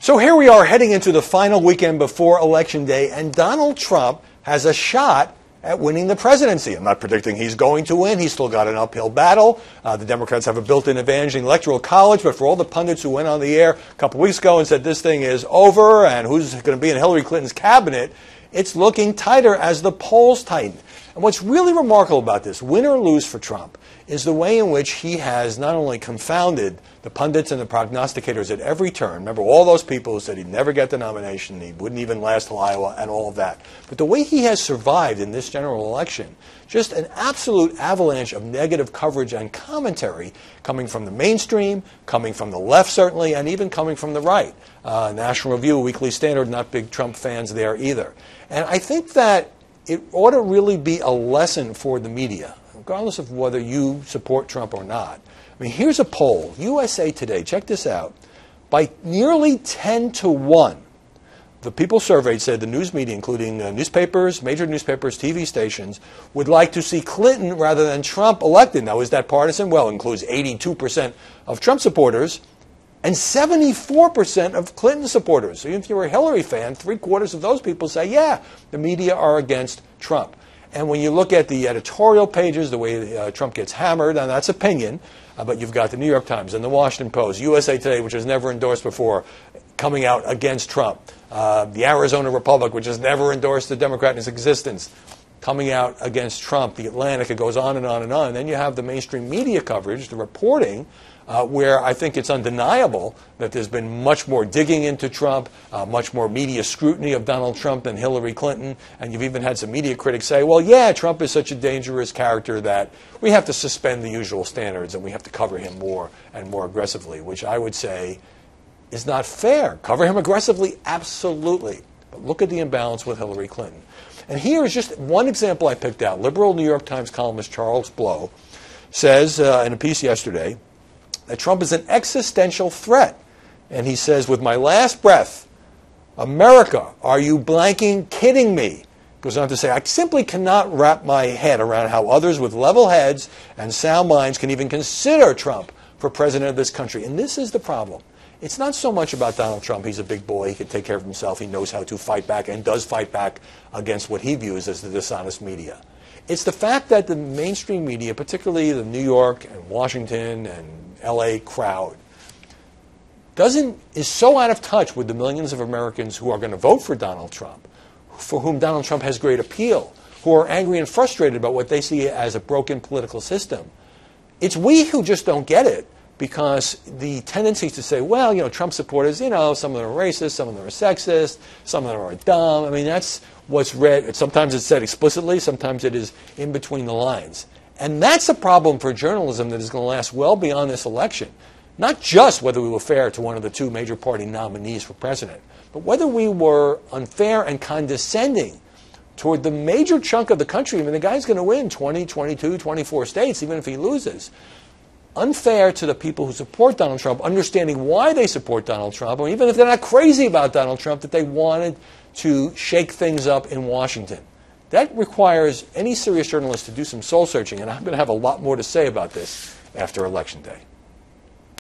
So here we are heading into the final weekend before Election Day, and Donald Trump has a shot at winning the presidency. I'm not predicting he's going to win. He's still got an uphill battle. The Democrats have a built-in advantage in the Electoral College, but for all the pundits who went on the air a couple weeks ago and said this thing is over and who's going to be in Hillary Clinton's cabinet, it's looking tighter as the polls tighten. And what's really remarkable about this, win or lose for Trump, is the way in which he has not only confounded the pundits and the prognosticators at every turn. Remember all those people who said he'd never get the nomination, he wouldn't even last till Iowa, and all of that. But the way he has survived in this general election, just an absolute avalanche of negative coverage and commentary coming from the mainstream, coming from the left certainly, and even coming from the right. National Review, Weekly Standard, not big Trump fans there either. And I think that it ought to really be a lesson for the media, regardless of whether you support Trump or not. I mean, here's a poll, USA Today, check this out. By nearly 10-1, the people surveyed said the news media, including newspapers, major newspapers, TV stations, would like to see Clinton rather than Trump elected. Now, is that partisan? Well, it includes 82% of Trump supporters and 74% of Clinton supporters. So even if you're a Hillary fan, 3/4 of those people say, yeah, the media are against Trump. And when you look at the editorial pages, the way Trump gets hammered, and that's opinion, but you've got the New York Times and the Washington Post, USA Today, which was never endorsed before, coming out against Trump. The Arizona Republic, which has never endorsed a Democrat in its existence, coming out against Trump. The Atlantic, it goes on and on and on. And then you have the mainstream media coverage, the reporting, where I think it's undeniable that there's been much more digging into Trump, much more media scrutiny of Donald Trump than Hillary Clinton. And you've even had some media critics say, well, yeah, Trump is such a dangerous character that we have to suspend the usual standards and we have to cover him more and more aggressively, which I would say is not fair. Cover him aggressively, absolutely. But look at the imbalance with Hillary Clinton. And here is just one example I picked out. Liberal New York Times columnist Charles Blow says in a piece yesterday that Trump is an existential threat. And he says, with my last breath, America, are you blanking kidding me? Goes on to say, I simply cannot wrap my head around how others with level heads and sound minds can even consider Trump for president of this country. And this is the problem. It's not so much about Donald Trump. He's a big boy. He can take care of himself. He knows how to fight back and does fight back against what he views as the dishonest media. It's the fact that the mainstream media, particularly the New York and Washington and LA crowd, is so out of touch with the millions of Americans who are going to vote for Donald Trump, for whom Donald Trump has great appeal, who are angry and frustrated about what they see as a broken political system. It's we who just don't get it. Because the tendency to say, well, you know, Trump supporters, you know, some of them are racist, some of them are sexist, some of them are dumb. I mean, that's what's read. Sometimes it's said explicitly, sometimes it is in between the lines. And that's a problem for journalism that is going to last well beyond this election. Not just whether we were fair to one of the two major party nominees for president, but whether we were unfair and condescending toward the major chunk of the country. I mean, the guy's going to win 20, 22, 24 states, even if he loses. Unfair to the people who support Donald Trump, understanding why they support Donald Trump, or even if they're not crazy about Donald Trump, that they wanted to shake things up in Washington. That requires any serious journalist to do some soul searching, and I'm going to have a lot more to say about this after Election Day.